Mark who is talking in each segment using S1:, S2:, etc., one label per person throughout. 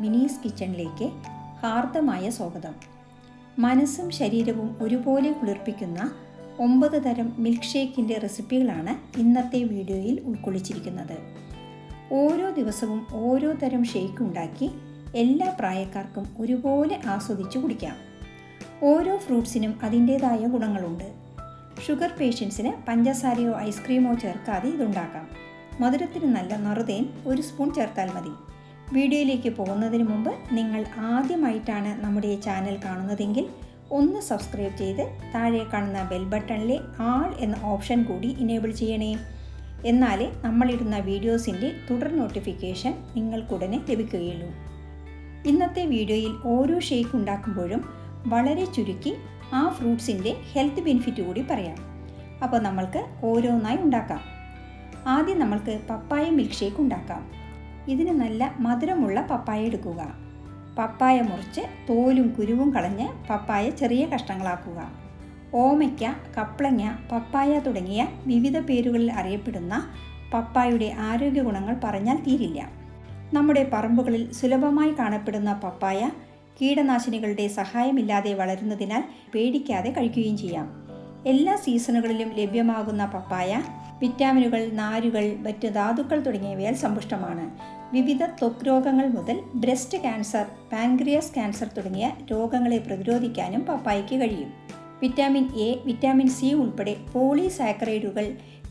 S1: മിനീസ് കിച്ചണിലേക്ക് ഹാർദമായ സ്വാഗതം. മനസ്സും ശരീരവും ഒരുപോലെ കുളിർപ്പിക്കുന്ന 9 തരം മിൽക്ക് ഷേക്കിൻ്റെ റെസിപ്പികളാണ് ഇന്നത്തെ വീഡിയോയിൽ ഉൾക്കൊള്ളിച്ചിരിക്കുന്നത്. ഓരോ ദിവസവും ഓരോ തരം ഷേക്ക് ഉണ്ടാക്കി എല്ലാ പ്രായക്കാർക്കും ഒരുപോലെ ആസ്വദിച്ചു കുടിക്കാം. ഓരോ ഫ്രൂട്ട്സിനും അതിൻ്റേതായ ഗുണങ്ങളുണ്ട്. ഷുഗർ പേഷ്യൻസിന് പഞ്ചസാരയോ ഐസ്ക്രീമോ ചേർക്കാതെ ഇതുണ്ടാക്കാം. മധുരത്തിന് നല്ല നറുതേൻ 1 സ്പൂൺ ചേർത്താൽ മതി. വീഡിയോയിലേക്ക് പോകുന്നതിന് മുമ്പ് നിങ്ങൾ ആദ്യമായിട്ടാണ് നമ്മുടെ ചാനൽ കാണുന്നതെങ്കിൽ ഒന്ന് സബ്സ്ക്രൈബ് ചെയ്ത് താഴെ കാണുന്ന ബെൽ ബട്ടണിലെ ആൾ എന്ന ഓപ്ഷൻ കൂടി ഇനേബിൾ ചെയ്യണേ. എന്നാലേ നമ്മളിടുന്ന വീഡിയോസിൻ്റെ തുടർ നോട്ടിഫിക്കേഷൻ നിങ്ങൾക്കുടനെ ലഭിക്കുകയുള്ളൂ. ഇന്നത്തെ വീഡിയോയിൽ ഓരോ ഷേക്ക് ഉണ്ടാക്കുമ്പോഴും വളരെ ചുരുക്കി ആ ഫ്രൂട്ട്സിൻ്റെ ഹെൽത്ത് ബെനിഫിറ്റ് കൂടി പറയാം. അപ്പോൾ നമ്മൾക്ക് ഓരോന്നായി ഉണ്ടാക്കാം. ആദ്യം നമ്മൾക്ക് പപ്പായ മിൽക്ക് ഷേക്ക് ഉണ്ടാക്കാം. ഇതിന് നല്ല മധുരമുള്ള പപ്പായ എടുക്കുക. പപ്പായ മുറിച്ച് തോലും കുരുവും കളഞ്ഞ് പപ്പായ ചെറിയ കഷ്ണങ്ങളാക്കുക. ഓമയ്ക്ക, കപ്ലങ്ങ, പപ്പായ തുടങ്ങിയ വിവിധ പേരുകളിൽ അറിയപ്പെടുന്ന പപ്പായയുടെ ആരോഗ്യ ഗുണങ്ങൾ പറഞ്ഞാൽ തീരില്ല. നമ്മുടെ പറമ്പുകളിൽ സുലഭമായി കാണപ്പെടുന്ന പപ്പായ കീടനാശിനികളുടെ സഹായമില്ലാതെ വളരുന്നതിനാൽ പേടിക്കാതെ കഴിക്കുകയും ചെയ്യാം. എല്ലാ സീസണുകളിലും ലഭ്യമാകുന്ന പപ്പായ വിറ്റാമിനുകൾ, നാരുകൾ, മറ്റ് ധാതുക്കൾ തുടങ്ങിയവയാൽ സമ്പുഷ്ടമാണ്. വിവിധ ത്വക്ക് രോഗങ്ങൾ മുതൽ ബ്രസ്റ്റ് ക്യാൻസർ, പാൻക്രിയാസ് ക്യാൻസർ തുടങ്ങിയ രോഗങ്ങളെ പ്രതിരോധിക്കാനും പപ്പായയ്ക്ക് കഴിയും. വിറ്റാമിൻ എ, വിറ്റാമിൻ സി ഉൾപ്പെടെ പോളിസാക്കറൈഡുകൾ,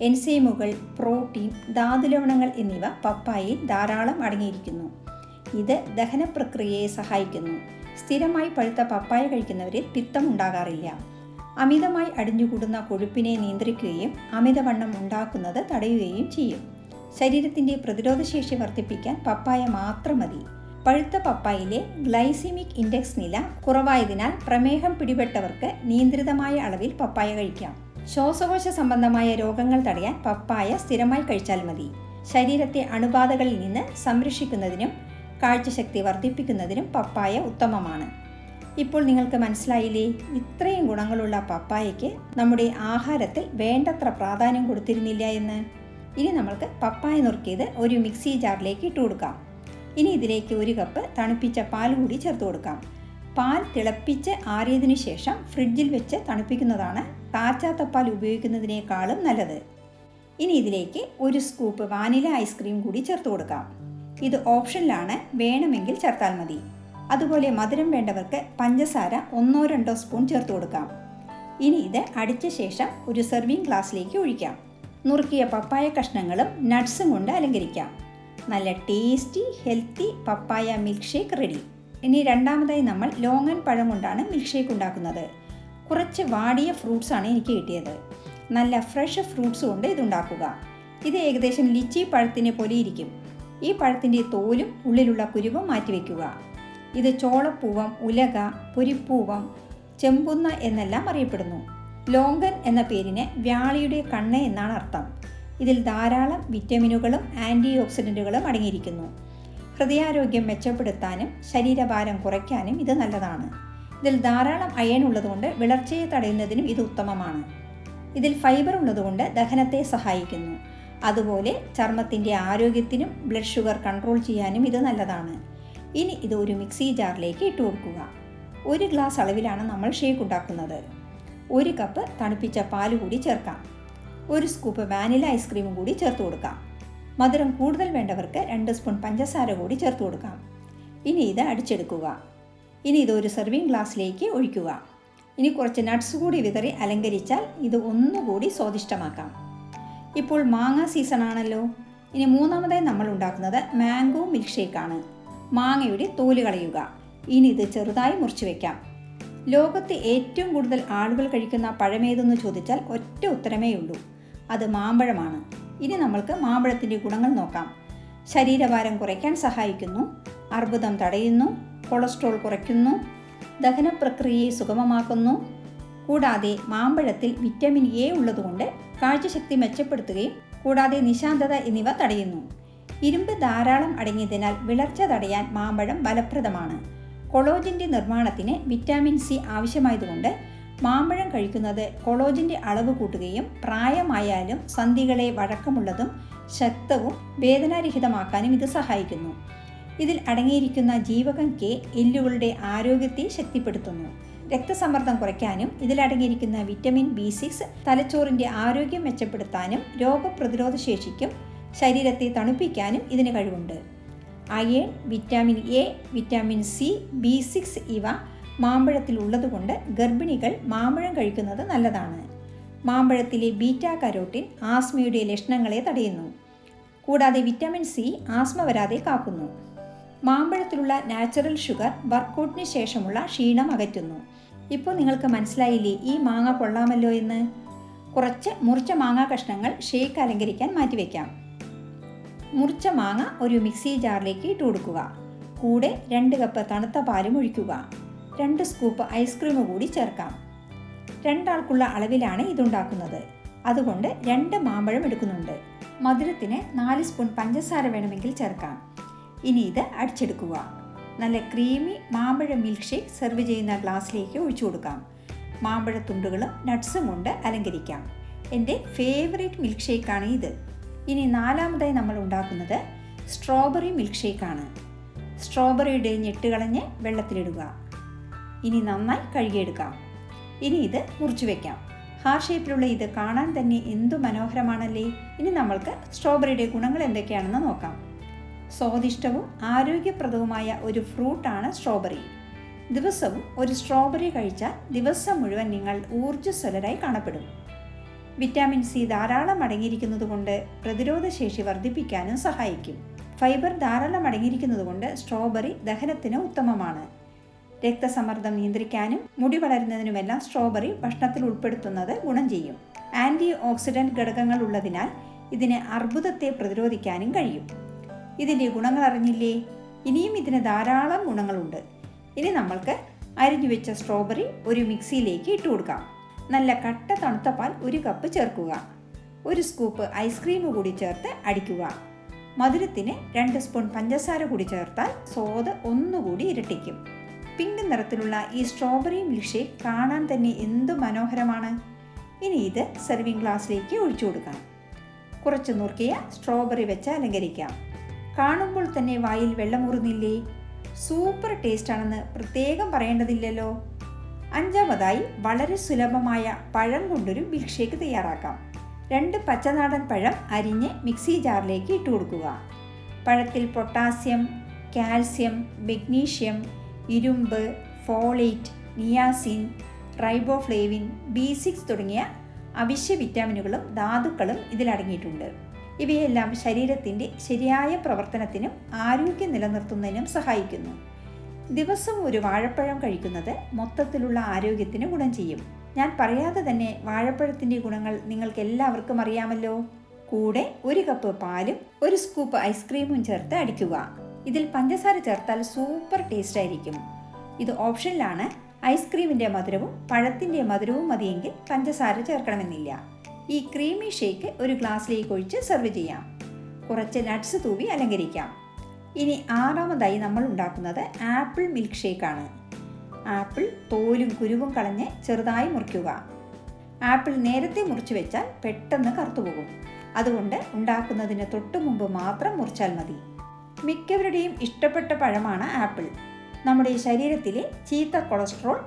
S1: എൻസൈമുകൾ, പ്രോട്ടീൻ, ധാതുലവണങ്ങൾ എന്നിവ പപ്പായയിൽ ധാരാളം അടങ്ങിയിരിക്കുന്നു. ഇത് ദഹന പ്രക്രിയയെ സഹായിക്കുന്നു. സ്ഥിരമായി പഴുത്ത പപ്പായ കഴിക്കുന്നവരിൽ പിത്തം ഉണ്ടാകാറില്ല. അമിതമായി അടിഞ്ഞുകൂടുന്ന കൊഴുപ്പിനെ നിയന്ത്രിക്കുകയും അമിതവണ്ണം ഉണ്ടാക്കുന്നത് തടയുകയും ചെയ്യും. ശരീരത്തിൻ്റെ പ്രതിരോധശേഷി വർദ്ധിപ്പിക്കാൻ പപ്പായ മാത്രം മതി. പഴുത്ത പപ്പായയിലെ ഗ്ലൈസിമിക് ഇൻഡെക്സ് നില കുറവായതിനാൽ പ്രമേഹം പിടിപെട്ടവർക്ക് നിയന്ത്രിതമായ അളവിൽ പപ്പായ കഴിക്കാം. ശ്വാസകോശ സംബന്ധമായ രോഗങ്ങൾ തടയാൻ പപ്പായ സ്ഥിരമായി കഴിച്ചാൽ മതി. ശരീരത്തെ അണുബാധകളിൽ നിന്ന് സംരക്ഷിക്കുന്നതിനും കാഴ്ചശക്തി വർദ്ധിപ്പിക്കുന്നതിനും പപ്പായ ഉത്തമമാണ്. ഇപ്പോൾ നിങ്ങൾക്ക് മനസ്സിലായില്ലേ, ഇത്രയും ഗുണങ്ങളുള്ള പപ്പായയ്ക്ക് നമ്മുടെ ആഹാരത്തിൽ വേണ്ടത്ര പ്രാധാന്യം കൊടുത്തിരുന്നില്ല എന്ന്. ഇനി നമ്മൾക്ക് പപ്പായ നുറുക്കിയത് ഒരു മിക്സി ജാറിലേക്ക് ഇട്ട് കൊടുക്കാം. ഇനി ഇതിലേക്ക് 1 കപ്പ് തണുപ്പിച്ച പാൽ കൂടി ചേർത്ത് കൊടുക്കാം. പാൽ തിളപ്പിച്ച് ആറിയതിനു ശേഷം ഫ്രിഡ്ജിൽ വെച്ച് തണുപ്പിക്കുന്നതാണ് കാച്ചാത്ത പാൽ ഉപയോഗിക്കുന്നതിനേക്കാളും നല്ലത്. ഇനി ഇതിലേക്ക് 1 സ്കൂപ്പ് വാനില ഐസ്ക്രീം കൂടി ചേർത്ത് കൊടുക്കാം. ഇത് ഓപ്ഷനിലാണ്, വേണമെങ്കിൽ ചേർത്താൽ മതി. അതുപോലെ മധുരം വേണ്ടവർക്ക് പഞ്ചസാര 1-2 സ്പൂൺ ചേർത്ത് കൊടുക്കാം. ഇനി ഇത് അടിച്ച ശേഷം ഒരു സെർവിങ് ഗ്ലാസ്സിലേക്ക് ഒഴിക്കാം. നുറുക്കിയ പപ്പായ കഷ്ണങ്ങളും നട്ട്സും കൊണ്ട് അലങ്കരിക്കാം. നല്ല ടേസ്റ്റി ഹെൽത്തി പപ്പായ മിൽക്ക് ഷേക്ക് റെഡി. ഇനി രണ്ടാമതായി നമ്മൾ ലോങ്ങൻ പഴം കൊണ്ടാണ് മിൽക്ക് ഷേക്ക് ഉണ്ടാക്കുന്നത്. കുറച്ച് വാടിയ ഫ്രൂട്ട്സാണ് എനിക്ക് കിട്ടിയത്. നല്ല ഫ്രഷ് ഫ്രൂട്ട്സ് കൊണ്ട് ഇതുണ്ടാക്കുക. ഇത് ഏകദേശം ലിച്ചി പഴത്തിനെ പോലെ ഇരിക്കും. ഈ പഴത്തിൻ്റെ തോലും ഉള്ളിലുള്ള കുരുവും മാറ്റിവെക്കുക. ഇത് ചോളപ്പൂവം, ഉലക, പൊരിപ്പൂവം, ചെമ്പുന്ന എന്നെല്ലാം അറിയപ്പെടുന്നു. ലോങ്കൻ എന്ന പേരിന് വ്യാളിയുടെ കണ്ണ് എന്നാണ് അർത്ഥം. ഇതിൽ ധാരാളം വിറ്റമിനുകളും ആൻറ്റി ഓക്സിഡൻറ്റുകളും അടങ്ങിയിരിക്കുന്നു. ഹൃദയാരോഗ്യം മെച്ചപ്പെടുത്താനും ശരീരഭാരം കുറയ്ക്കാനും ഇത് നല്ലതാണ്. ഇതിൽ ധാരാളം അയൺ ഉള്ളതുകൊണ്ട് വിളർച്ചയെ തടയുന്നതിനും ഇത് ഉത്തമമാണ്. ഇതിൽ ഫൈബർ ഉള്ളതുകൊണ്ട് ദഹനത്തെ സഹായിക്കുന്നു. അതുപോലെ ചർമ്മത്തിൻ്റെ ആരോഗ്യത്തിനും ബ്ലഡ് ഷുഗർ കൺട്രോൾ ചെയ്യാനും ഇത് നല്ലതാണ്. ഇനി ഇത് ഒരു മിക്സി ജാറിലേക്ക് ഇട്ട് കൊടുക്കുക. 1 ഗ്ലാസ് അളവിലാണ് നമ്മൾ ഷേക്ക് ഉണ്ടാക്കുന്നത്. 1 കപ്പ് തണുപ്പിച്ച പാൽ കൂടി ചേർക്കാം. 1 സ്കൂപ്പ് വാനില ഐസ്ക്രീമും കൂടി ചേർത്ത് കൊടുക്കാം. മധുരം കൂടുതൽ വേണ്ടവർക്ക് 2 സ്പൂൺ പഞ്ചസാര കൂടി ചേർത്ത് കൊടുക്കാം. ഇനി ഇത് അടിച്ചെടുക്കുക. ഇനി ഇത് ഒരു സെർവിങ് ഗ്ലാസ്സിലേക്ക് ഒഴിക്കുക. ഇനി കുറച്ച് നട്ട്സ് കൂടി വിതറി അലങ്കരിച്ചാൽ ഇത് ഒന്നുകൂടി സ്വാദിഷ്ടമാക്കാം. ഇപ്പോൾ മാങ്ങ സീസൺ ആണല്ലോ. ഇനി മൂന്നാമതായി നമ്മൾ ഉണ്ടാക്കുന്നത് മാംഗോ മിൽക്ക് ഷേക്കാണ്. മാങ്ങയുടെ തോല് കളയുക. ഇനി ഇത് ചെറുതായി മുറിച്ച് വയ്ക്കാം. ലോകത്ത് ഏറ്റവും കൂടുതൽ ആളുകൾ കഴിക്കുന്ന പഴമേതെന്ന് ചോദിച്ചാൽ ഒറ്റ ഉത്തരമേ ഉള്ളൂ, അത് മാമ്പഴമാണ്. ഇനി നമ്മൾക്ക് മാമ്പഴത്തിൻ്റെ ഗുണങ്ങൾ നോക്കാം. ശരീരഭാരം കുറയ്ക്കാൻ സഹായിക്കുന്നു, അർബുദം തടയുന്നു, കൊളസ്ട്രോൾ കുറയ്ക്കുന്നു, ദഹന പ്രക്രിയയെ സുഗമമാക്കുന്നു. കൂടാതെ മാമ്പഴത്തിൽ വിറ്റാമിൻ എ ഉള്ളതുകൊണ്ട് കാഴ്ചശക്തി മെച്ചപ്പെടുത്തുകയും കൂടാതെ നിശാന്തത എന്നിവ തടയുന്നു. ഇരുമ്പ് ധാരാളം അടങ്ങിയതിനാൽ വിളർച്ച തടയാൻ മാമ്പഴം ഫലപ്രദമാണ്. കൊളോജിൻ്റെ നിർമ്മാണത്തിന് വിറ്റാമിൻ സി ആവശ്യമായതുകൊണ്ട് മാമ്പഴം കഴിക്കുന്നത് കൊളോജിൻ്റെ അളവ് കൂട്ടുകയും പ്രായമായാലും സന്ധികളെ വഴക്കമുള്ളതും ശക്തവും വേദനാരഹിതമാക്കാനും ഇത് സഹായിക്കുന്നു. ഇതിൽ അടങ്ങിയിരിക്കുന്ന ജീവകം കെ എല്ലുകളുടെ ആരോഗ്യത്തെ ശക്തിപ്പെടുത്തുന്നു. രക്തസമ്മർദ്ദം കുറയ്ക്കാനും ഇതിലടങ്ങിയിരിക്കുന്ന വിറ്റമിൻ B6 തലച്ചോറിൻ്റെ ആരോഗ്യം മെച്ചപ്പെടുത്താനും രോഗപ്രതിരോധ ശേഷിക്കും ശരീരത്തെ തണുപ്പിക്കാനും ഇതിന് കഴിവുണ്ട്. Iron, vitamin A, vitamin C, B6 ഇവ മാമ്പഴത്തിൽ ഉള്ളതുകൊണ്ട് ഗർഭിണികൾ മാമ്പഴം കഴിക്കുന്നത് നല്ലതാണ്. മാമ്പഴത്തിലെ ബീറ്റാ കരോട്ടിൻ ആസ്മയുടെ ലക്ഷണങ്ങളെ തടയുന്നു. കൂടാതെ വിറ്റാമിൻ സി ആസ്മ വരാതെ കാക്കുന്നു. മാമ്പഴത്തിലുള്ള നാച്ചുറൽ ഷുഗർ വർക്കൗട്ടിന് ശേഷമുള്ള ക്ഷീണം അകറ്റുന്നു. ഇപ്പോൾ നിങ്ങൾക്ക് മനസ്സിലായില്ലേ ഈ മാങ്ങ കൊള്ളാമല്ലോ എന്ന്? കുറച്ച് മുറിച്ച മാങ്ങാ കഷ്ണങ്ങൾ ഷേക്ക് അലങ്കരിക്കാൻ മാറ്റിവെക്കാം. മുറിച്ച മാങ്ങ ഒരു മിക്സി ജാറിലേക്ക് ഇട്ട് കൊടുക്കുക. കൂടെ 2 കപ്പ് തണുത്ത പാലും ഒഴിക്കുക. 2 സ്കൂപ്പ് ഐസ്ക്രീം കൂടി ചേർക്കാം. 2 ആൾക്കുള്ള അളവിലാണ് ഇതുണ്ടാക്കുന്നത്. അതുകൊണ്ട് 2 മാമ്പഴം എടുക്കുന്നുണ്ട്. മധുരത്തിന് 4 സ്പൂൺ പഞ്ചസാര വേണമെങ്കിൽ ചേർക്കാം. ഇനി ഇത് അടിച്ചെടുക്കുക. നല്ല ക്രീമി മാമ്പഴ മിൽക്ക് ഷേക്ക് സെർവ് ചെയ്യുന്ന ഗ്ലാസ്സിലേക്ക് ഒഴിച്ചു കൊടുക്കാം. മാമ്പഴത്തുണ്ടുകളും നട്ട്സും കൊണ്ട് അലങ്കരിക്കാം. എൻ്റെ ഫേവറേറ്റ് മിൽക്ക് ഷേക്കാണ് ഇത്. ഇനി 4ാമതായി നമ്മൾ ഉണ്ടാക്കുന്നത് സ്ട്രോബെറി മിൽക്ക് ഷേക്കാണ്. സ്ട്രോബെറിയുടെ ഞെട്ട് കളഞ്ഞ് വെള്ളത്തിലിടുക. ഇനി നന്നായി കഴുകിയെടുക്കാം. ഇനി ഇത് മുറിച്ചു വയ്ക്കാം. ഹാർട്ട് ഷേപ്പിലുള്ള ഇത് കാണാൻ തന്നെ എന്തു മനോഹരമാണല്ലേ. ഇനി നമ്മൾക്ക് സ്ട്രോബെറിയുടെ ഗുണങ്ങൾ എന്തൊക്കെയാണെന്ന് നോക്കാം. സ്വാദിഷ്ടവും ആരോഗ്യപ്രദവുമായ ഒരു ഫ്രൂട്ടാണ് സ്ട്രോബെറി. ദിവസവും ഒരു സ്ട്രോബെറി കഴിച്ചാൽ ദിവസം മുഴുവൻ നിങ്ങൾ ഊർജ്ജസ്വലരായി കാണപ്പെടും. വിറ്റാമിൻ സി ധാരാളം അടങ്ങിയിരിക്കുന്നതുകൊണ്ട് പ്രതിരോധശേഷി വർദ്ധിപ്പിക്കാനും സഹായിക്കും. ഫൈബർ ധാരാളം അടങ്ങിയിരിക്കുന്നതുകൊണ്ട് സ്ട്രോബെറി ദഹനത്തിന് ഉത്തമമാണ്. രക്തസമ്മർദ്ദം നിയന്ത്രിക്കാനും മുടി വളരുന്നതിനുമെല്ലാം സ്ട്രോബെറി ഭക്ഷണത്തിൽ ഉൾപ്പെടുത്തുന്നത് ഗുണം ചെയ്യും. ആൻറ്റി ഓക്സിഡൻറ്റ് ഘടകങ്ങൾ ഉള്ളതിനാൽ ഇതിന് അർബുദത്തെ പ്രതിരോധിക്കാനും കഴിയും. ഇതിൻ്റെ ഗുണങ്ങൾ അറിഞ്ഞില്ലേ? ഇനിയും ഇതിന് ധാരാളം ഗുണങ്ങളുണ്ട്. ഇനി നമ്മൾക്ക് അരിഞ്ഞു വെച്ച സ്ട്രോബെറി ഒരു മിക്സിയിലേക്ക് ഇട്ട് കൊടുക്കാം. നല്ല കട്ട തണുത്ത പാൽ 1 കപ്പ് ചേർക്കുക. 1 സ്കൂപ്പ് ഐസ്ക്രീം കൂടി ചേർത്ത് അടിക്കുക. മധുരത്തിന് 2 സ്പൂൺ പഞ്ചസാര കൂടി ചേർത്താൽ സ്വാദ് ഒന്നുകൂടി ഇരട്ടിക്കും. പിങ്ക് നിറത്തിലുള്ള ഈ സ്ട്രോബെറി മിൽക്ക് ഷേക്ക് കാണാൻ തന്നെ എന്തു മനോഹരമാണ്. ഇനി ഇത് സെർവിങ് ഗ്ലാസ്സിലേക്ക് ഒഴിച്ചു കൊടുക്കാം. കുറച്ച് നുറുക്കിയ സ്ട്രോബെറി വെച്ച് അലങ്കരിക്കാം. കാണുമ്പോൾ തന്നെ വായിൽ വെള്ളമൂറുന്നില്ലേ? സൂപ്പർ ടേസ്റ്റാണെന്ന് പ്രത്യേകം പറയേണ്ടതില്ലല്ലോ. 5ാമതായി വളരെ സുലഭമായ പഴം കൊണ്ടൊരു മിൽക്ക് ഷേക്ക് തയ്യാറാക്കാം. 2 പച്ചനാടൻ പഴം അരിഞ്ഞ് മിക്സി ജാറിലേക്ക് ഇട്ട് കൊടുക്കുക. പഴത്തിൽ പൊട്ടാസ്യം, കാൽസ്യം, മഗ്നീഷ്യം, ഇരുമ്പ്, ഫോളേറ്റ്, നിയാസിൻ, റൈബോഫ്ലേവിൻ, B6 തുടങ്ങിയ അവശ്യ വിറ്റാമിനുകളും ധാതുക്കളും ഇതിലടങ്ങിയിട്ടുണ്ട്. ഇവയെല്ലാം ശരീരത്തിൻ്റെ ശരിയായ പ്രവർത്തനത്തിനും ആരോഗ്യം നിലനിർത്തുന്നതിനും സഹായിക്കുന്നു. ദിവസം ഒരു വാഴപ്പഴം കഴിക്കുന്നത് മൊത്തത്തിലുള്ള ആരോഗ്യത്തിന് ഗുണം ചെയ്യും. ഞാൻ പറയാതെ തന്നെ വാഴപ്പഴത്തിൻ്റെ ഗുണങ്ങൾ നിങ്ങൾക്ക് എല്ലാവർക്കും അറിയാമല്ലോ. കൂടെ 1 കപ്പ് പാലും 1 സ്കൂപ്പ് ഐസ്ക്രീമും ചേർത്ത് അടിക്കുക. ഇതിൽ പഞ്ചസാര ചേർത്താൽ സൂപ്പർ ടേസ്റ്റ് ആയിരിക്കും. ഇത് ഓപ്ഷനിലാണ്. ഐസ്ക്രീമിൻ്റെ മധുരവും പഴത്തിൻ്റെ മധുരവും മതിയെങ്കിൽ പഞ്ചസാര ചേർക്കണമെന്നില്ല. ഈ ക്രീമി ഷേക്ക് ഒരു ഗ്ലാസ്സിലേക്ക് ഒഴിച്ച് സെർവ് ചെയ്യാം. കുറച്ച് നട്ട്സ് തൂവി അലങ്കരിക്കാം. ഇനി 6ാമതായി നമ്മൾ ഉണ്ടാക്കുന്നത് ആപ്പിൾ മിൽക്ക് ഷേക്കാണ്. ആപ്പിൾ തോലും കുരുവും കളഞ്ഞ് ചെറുതായി മുറിക്കുക. ആപ്പിൾ നേരത്തെ മുറിച്ച് വെച്ചാൽ പെട്ടെന്ന് കറുത്തുപോകും. അതുകൊണ്ട് ഉണ്ടാക്കുന്നതിന് തൊട്ടു മുമ്പ് മാത്രം മുറിച്ചാൽ മതി. മിക്കവരുടെയും ഇഷ്ടപ്പെട്ട പഴമാണ് ആപ്പിൾ. നമ്മുടെ ശരീരത്തിലെ ചീത്ത കൊളസ്ട്രോൾ,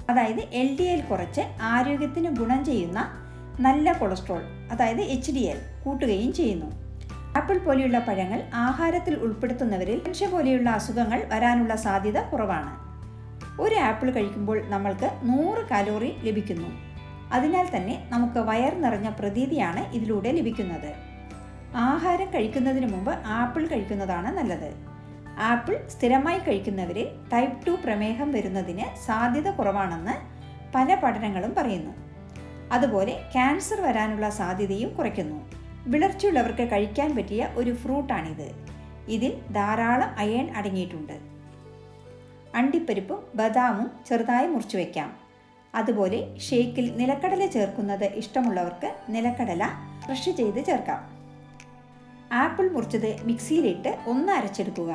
S1: അതായത് LDL കുറച്ച് ആരോഗ്യത്തിന് ഗുണം ചെയ്യുന്ന നല്ല കൊളസ്ട്രോൾ, അതായത് HDL കൂട്ടുകയും ചെയ്യുന്നു. ആപ്പിൾ പോലെയുള്ള പഴങ്ങൾ ആഹാരത്തിൽ ഉൾപ്പെടുത്തുന്നവരിൽ ക്യാൻസർ പോലെയുള്ള അസുഖങ്ങൾ വരാനുള്ള സാധ്യത കുറവാണ്. ഒരു ആപ്പിൾ കഴിക്കുമ്പോൾ നമ്മൾക്ക് 100 കലോറി ലഭിക്കുന്നു. അതിനാൽ തന്നെ നമുക്ക് വയർ നിറഞ്ഞ പ്രതീതിയാണ് ഇതിലൂടെ ലഭിക്കുന്നത്. ആഹാരം കഴിക്കുന്നതിന് മുമ്പ് ആപ്പിൾ കഴിക്കുന്നതാണ് നല്ലത്. ആപ്പിൾ സ്ഥിരമായി കഴിക്കുന്നവരിൽ ടൈപ്പ് 2 പ്രമേഹം വരുന്നതിന് സാധ്യത കുറവാണെന്ന് പല പഠനങ്ങളും പറയുന്നു. അതുപോലെ ക്യാൻസർ വരാനുള്ള സാധ്യതയും കുറയ്ക്കുന്നു. വിളർച്ചയുള്ളവർക്ക് കഴിക്കാൻ പറ്റിയ ഒരു ഫ്രൂട്ടാണിത്. ഇതിൽ ധാരാളം അയൺ അടങ്ങിയിട്ടുണ്ട്. അണ്ടിപ്പരിപ്പും ബദാമും ചെറുതായി മുറിച്ചു വയ്ക്കാം. അതുപോലെ ഷേക്കിൽ നിലക്കടല ചേർക്കുന്നത് ഇഷ്ടമുള്ളവർക്ക് നിലക്കടല ക്രഷ് ചെയ്ത് ചേർക്കാം. ആപ്പിൾ മുറിച്ചത് മിക്സിയിലിട്ട് ഒന്ന് അരച്ചെടുക്കുക.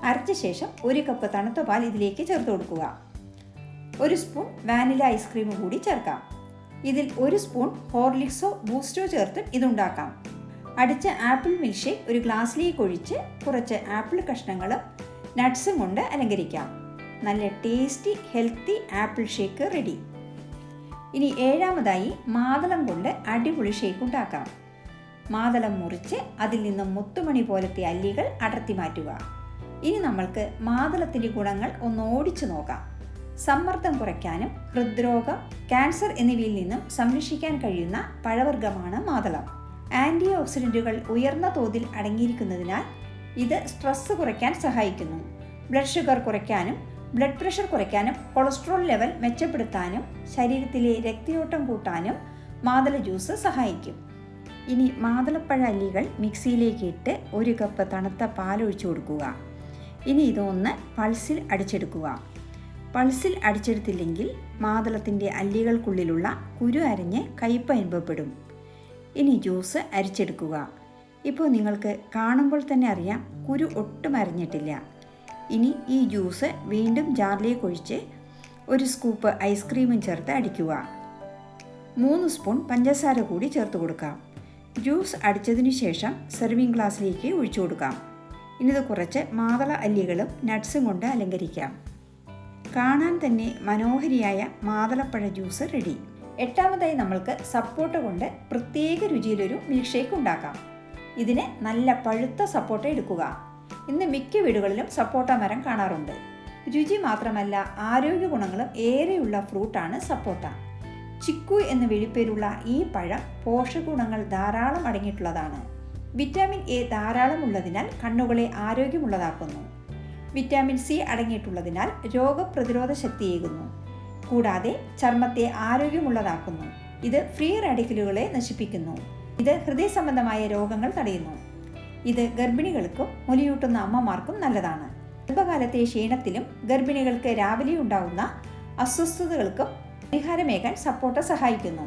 S1: അരച്ച ശേഷം 1 കപ്പ് തണുത്ത പാൽ ഇതിലേക്ക് ചേർത്ത് കൊടുക്കുക. 1 സ്പൂൺ വാനില ഐസ്ക്രീം കൂടി ചേർക്കാം. ഇതിൽ 1 സ്പൂൺ ഹോർലിക്സോ ബൂസ്റ്റോ ചേർത്ത് ഇതുണ്ടാക്കാം. അടിച്ച ആപ്പിൾ മിൽക്ക് ഷേക്ക് ഒരു ഗ്ലാസ്സിലേക്ക് ഒഴിച്ച് കുറച്ച് ആപ്പിൾ കഷ്ണങ്ങളും നട്ട്സും കൊണ്ട് അലങ്കരിക്കാം. നല്ല tasty healthy apple shake ready. ഇനി ഏഴാമതായി മാതളം കൊണ്ട് അടിപൊളി ഷേക്ക് ഉണ്ടാക്കാം. മാതളം മുറിച്ച് അതിൽ നിന്നും മുത്തുമണി പോലത്തെ അല്ലികൾ അടർത്തി മാറ്റുക. ഇനി നമ്മൾക്ക് മാതളത്തിൻ്റെ ഗുണങ്ങൾ ഒന്ന് ഓടിച്ചു നോക്കാം. സമ്മർദ്ദം കുറയ്ക്കാനും ഹൃദ്രോഗം, ക്യാൻസർ എന്നിവയിൽ നിന്നും സംരക്ഷിക്കാൻ കഴിയുന്ന പഴവർഗ്ഗമാണ് മാതളം. ആൻറ്റി ഓക്സിഡൻറ്റുകൾ ഉയർന്ന തോതിൽ അടങ്ങിയിരിക്കുന്നതിനാൽ ഇത് സ്ട്രെസ് കുറയ്ക്കാൻ സഹായിക്കുന്നു. ബ്ലഡ് ഷുഗർ കുറയ്ക്കാനും ബ്ലഡ് പ്രഷർ കുറയ്ക്കാനും കൊളസ്ട്രോൾ ലെവൽ മെച്ചപ്പെടുത്താനും ശരീരത്തിലെ രക്തയോട്ടം കൂട്ടാനും മാതള ജ്യൂസ് സഹായിക്കും. ഇനി മാതളപ്പഴ അല്ലികൾ മിക്സിയിലേക്ക് ഇട്ട് 1 കപ്പ് തണുത്ത പാലൊഴിച്ചു കൊടുക്കുക. ഇനി ഇതൊന്ന് പൾസിൽ അടിച്ചെടുക്കുക. പൾസിൽ അടിച്ചെടുത്തില്ലെങ്കിൽ മാതളത്തിൻ്റെ അല്ലികൾക്കുള്ളിലുള്ള കുരു അരിഞ്ഞ് കയ്പ്പ് അനുഭവപ്പെടും. ഇനി ജ്യൂസ് അരിച്ചെടുക്കുക. ഇപ്പോൾ നിങ്ങൾക്ക് കാണുമ്പോൾ തന്നെ അറിയാം, കുരു ഒട്ടും അരിഞ്ഞിട്ടില്ല. ഇനി ഈ ജ്യൂസ് വീണ്ടും ജാറിലേക്ക് ഒഴിച്ച് 1 സ്കൂപ്പ് ഐസ്ക്രീമും ചേർത്ത് അടിക്കുക. 3 സ്പൂൺ പഞ്ചസാര കൂടി ചേർത്ത് കൊടുക്കാം. ജ്യൂസ് അടിച്ചതിനു ശേഷം സെർവിങ് ഗ്ലാസ്സിലേക്ക് ഒഴിച്ചു കൊടുക്കാം. ഇനി ഇത് കുറച്ച് മാതള അല്ലികളും നട്ട്സും കൊണ്ട് അലങ്കരിക്കാം. കാണാൻ തന്നെ മനോഹരിയായ മാതളപ്പഴ ജ്യൂസ് റെഡി. എട്ടാമതായി നമ്മൾക്ക് സപ്പോട്ട കൊണ്ട് പ്രത്യേക രുചിയിലൊരു മിൽക്ക് ഷേക്ക് ഉണ്ടാക്കാം. ഇതിന് നല്ല പഴുത്ത സപ്പോട്ട എടുക്കുക. ഇന്ന് മിക്ക വീടുകളിലും സപ്പോട്ട മരം കാണാറുണ്ട്. രുചി മാത്രമല്ല, ആരോഗ്യ ഗുണങ്ങളും ഏറെയുള്ള ഫ്രൂട്ടാണ് സപ്പോട്ട. ചിക്കു എന്ന വിളിപ്പേരുള്ള ഈ പഴം പോഷകഗുണങ്ങൾ ധാരാളം അടങ്ങിയിട്ടുള്ളതാണ്. വിറ്റാമിൻ എ ധാരാളം ഉള്ളതിനാൽ കണ്ണുകളെ ആരോഗ്യമുള്ളതാക്കുന്നു. വിറ്റാമിൻ സി അടങ്ങിയിട്ടുള്ളതിനാൽ രോഗപ്രതിരോധ ശക്തിയേകുന്നു. കൂടാതെ ചർമ്മത്തെ ആരോഗ്യമുള്ളതാക്കുന്നു. ഇത് ഫ്രീ റാഡിക്കലുകളെ നശിപ്പിക്കുന്നു. ഇത് ഹൃദയ സംബന്ധമായ രോഗങ്ങൾ തടയുന്നു. ഇത് ഗർഭിണികൾക്കും മുലയൂട്ടുന്ന അമ്മമാർക്കും നല്ലതാണ്. ഗർഭകാലത്തെ ക്ഷീണത്തിലും ഗർഭിണികൾക്ക് രാവിലെ ഉണ്ടാകുന്ന അസ്വസ്ഥതകൾക്കും പരിഹാരമേകാൻ സപ്പോട്ട സഹായിക്കുന്നു.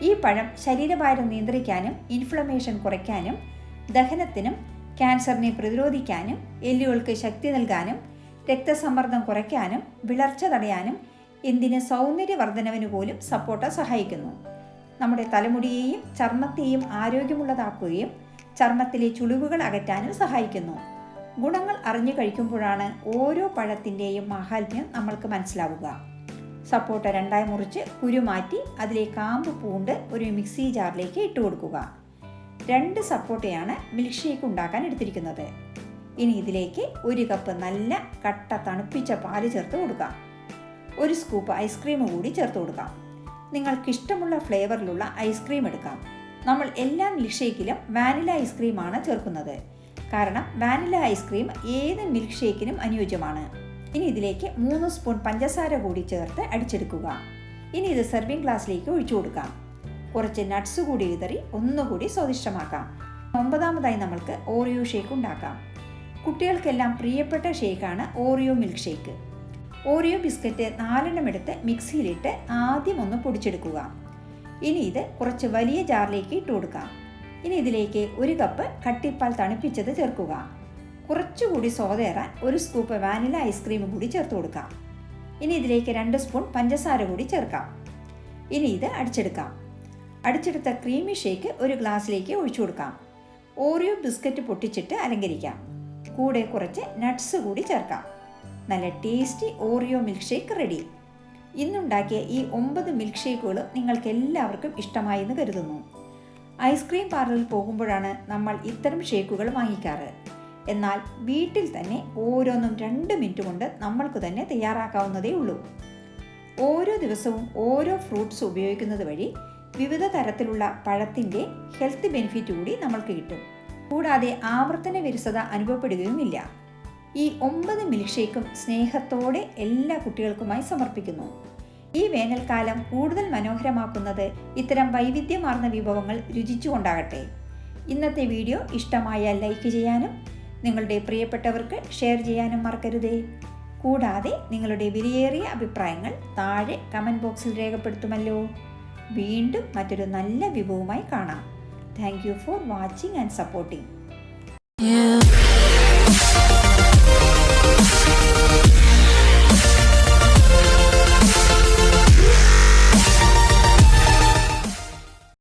S1: ഈ പഴം ശരീരഭാരം നിയന്ത്രിക്കാനും ഇൻഫ്ലമേഷൻ കുറയ്ക്കാനും ദഹനത്തിനും ക്യാൻസറിനെ പ്രതിരോധിക്കാനും എല്ലുകൾക്ക് ശക്തി നൽകാനും രക്തസമ്മർദ്ദം കുറയ്ക്കാനും വിളർച്ച തടയാനും എന്തിന് സൗന്ദര്യവർദ്ധനവിന് പോലും സപ്പോട്ട സഹായിക്കുന്നു. നമ്മുടെ തലമുടിയെയും ചർമ്മത്തെയും ആരോഗ്യമുള്ളതാക്കുകയും ചർമ്മത്തിലെ ചുളിവുകൾ അകറ്റാനും സഹായിക്കുന്നു. ഗുണങ്ങൾ അറിഞ്ഞു കഴിക്കുമ്പോഴാണ് ഓരോ പഴത്തിൻ്റെയും മാഹാത്മ്യം നമ്മൾക്ക് മനസ്സിലാവുക. സപ്പോട്ട 2ആയി മുറിച്ച് കുരു മാറ്റി അതിലെ കാമ്പ് പൂണ്ട് ഒരു മിക്സി ജാറിലേക്ക് ഇട്ട് കൊടുക്കുക. 2 സപ്പോട്ടയാണ് മിൽക്ക് ഷേക്ക് ഉണ്ടാക്കാൻ എടുത്തിരിക്കുന്നത്. ഇനി ഇതിലേക്ക് 1 കപ്പ് നല്ല കട്ട തണുപ്പിച്ച പാല് ചേർത്ത് കൊടുക്കാം. 1 സ്കൂപ്പ് ഐസ്ക്രീം കൂടി ചേർത്ത് കൊടുക്കാം. നിങ്ങൾക്കിഷ്ടമുള്ള ഫ്ലേവറിലുള്ള ഐസ്ക്രീം എടുക്കാം. നമ്മൾ എല്ലാ മിൽക്ക് ഷേക്കിലും വാനില ഐസ്ക്രീമാണ് ചേർക്കുന്നത്. കാരണം വാനില ഐസ്ക്രീം ഏത് മിൽക്ക് ഷേക്കിനും അനുയോജ്യമാണ്. ഇനി ഇതിലേക്ക് 3 സ്പൂൺ പഞ്ചസാര കൂടി ചേർത്ത് അടിച്ചെടുക്കുക. ഇനി ഇത് സെർവിങ് ഗ്ലാസ്സിലേക്ക് ഒഴിച്ചു കൊടുക്കാം. കുറച്ച് നട്ട്സ് കൂടി വിതറി ഒന്നുകൂടി സ്വാദിഷ്ടമാക്കാം. 9ാമതായി നമ്മൾക്ക് ഓറിയോ ഷേക്ക് ഉണ്ടാക്കാം. കുട്ടികൾക്കെല്ലാം പ്രിയപ്പെട്ട ഷേക്കാണ് Oreo milkshake. Oreo biscuit 4 എടുത്ത് മിക്സിയിലിട്ട് ആദ്യം ഒന്ന് പൊടിച്ചെടുക്കുക. ഇനി ഇത് കുറച്ച് വലിയ ജാറിലേക്ക് ഇട്ട് കൊടുക്കാം. ഇനി ഇതിലേക്ക് 1 കപ്പ് കട്ടിപ്പാൽ തണുപ്പിച്ചത് ചേർക്കുക. കുറച്ചുകൂടി സോതയേറാൻ 1 സ്കൂപ്പ് വാനില ഐസ്ക്രീം കൂടി ചേർത്ത് കൊടുക്കാം. ഇനി ഇതിലേക്ക് 2 സ്പൂൺ പഞ്ചസാര കൂടി ചേർക്കാം. ഇനി ഇത് അടിച്ചെടുക്കാം. അടിച്ചെടുത്ത ക്രീമി ഷേക്ക് ഒരു ഗ്ലാസ്സിലേക്ക് ഒഴിച്ചു കൊടുക്കാം. ഓറിയോ ബിസ്ക്കറ്റ് പൊട്ടിച്ചിട്ട് അലങ്കരിക്കാം. കൂടെ കുറച്ച് നട്ട്സ് കൂടി ചേർക്കാം. നല്ല tasty Oreo milkshake ready. ഇന്നുണ്ടാക്കിയ ഈ 9 മിൽക്ക് ഷേക്കുകളും നിങ്ങൾക്ക് എല്ലാവർക്കും ഇഷ്ടമായി എന്ന് കരുതുന്നു. ഐസ്ക്രീം പാർലറിൽ പോകുമ്പോഴാണ് നമ്മൾ ഇത്തരം ഷേക്കുകൾ വാങ്ങിക്കാറ്. എന്നാൽ വീട്ടിൽ തന്നെ ഓരോന്നും 2 മിനിറ്റ് കൊണ്ട് നമ്മൾക്ക് തന്നെ തയ്യാറാക്കാവുന്നതേ ഉള്ളൂ. ഓരോ ദിവസവും ഓരോ ഫ്രൂട്ട്സ് ഉപയോഗിക്കുന്നത് വഴി വിവിധ തരത്തിലുള്ള പഴത്തിൻ്റെ ഹെൽത്ത് ബെനിഫിറ്റ് കൂടി നമ്മൾക്ക് കിട്ടും. കൂടാതെ ആവർത്തന വിരസത അനുഭവപ്പെടുകയുമില്ല. ഈ 9 മിൽക്ക് ഷേക്കും സ്നേഹത്തോടെ എല്ലാ കുട്ടികൾക്കുമായി സമർപ്പിക്കുന്നു. ഈ വേനൽക്കാലം കൂടുതൽ മനോഹരമാക്കുന്നത് ഇത്തരം വൈവിധ്യമാർന്ന വിഭവങ്ങൾ രുചിച്ചുകൊണ്ടാകട്ടെ. ഇന്നത്തെ വീഡിയോ ഇഷ്ടമായാൽ ലൈക്ക് ചെയ്യാനും നിങ്ങളുടെ പ്രിയപ്പെട്ടവർക്ക് ഷെയർ ചെയ്യാനും മറക്കരുതേ. കൂടാതെ നിങ്ങളുടെ വിലയേറിയ അഭിപ്രായങ്ങൾ താഴെ കമൻറ്റ് ബോക്സിൽ രേഖപ്പെടുത്തുമല്ലോ. വീണ്ടും മറ്റൊരു നല്ല വിഭവവുമായി കാണാം. Thank you for watching and supporting.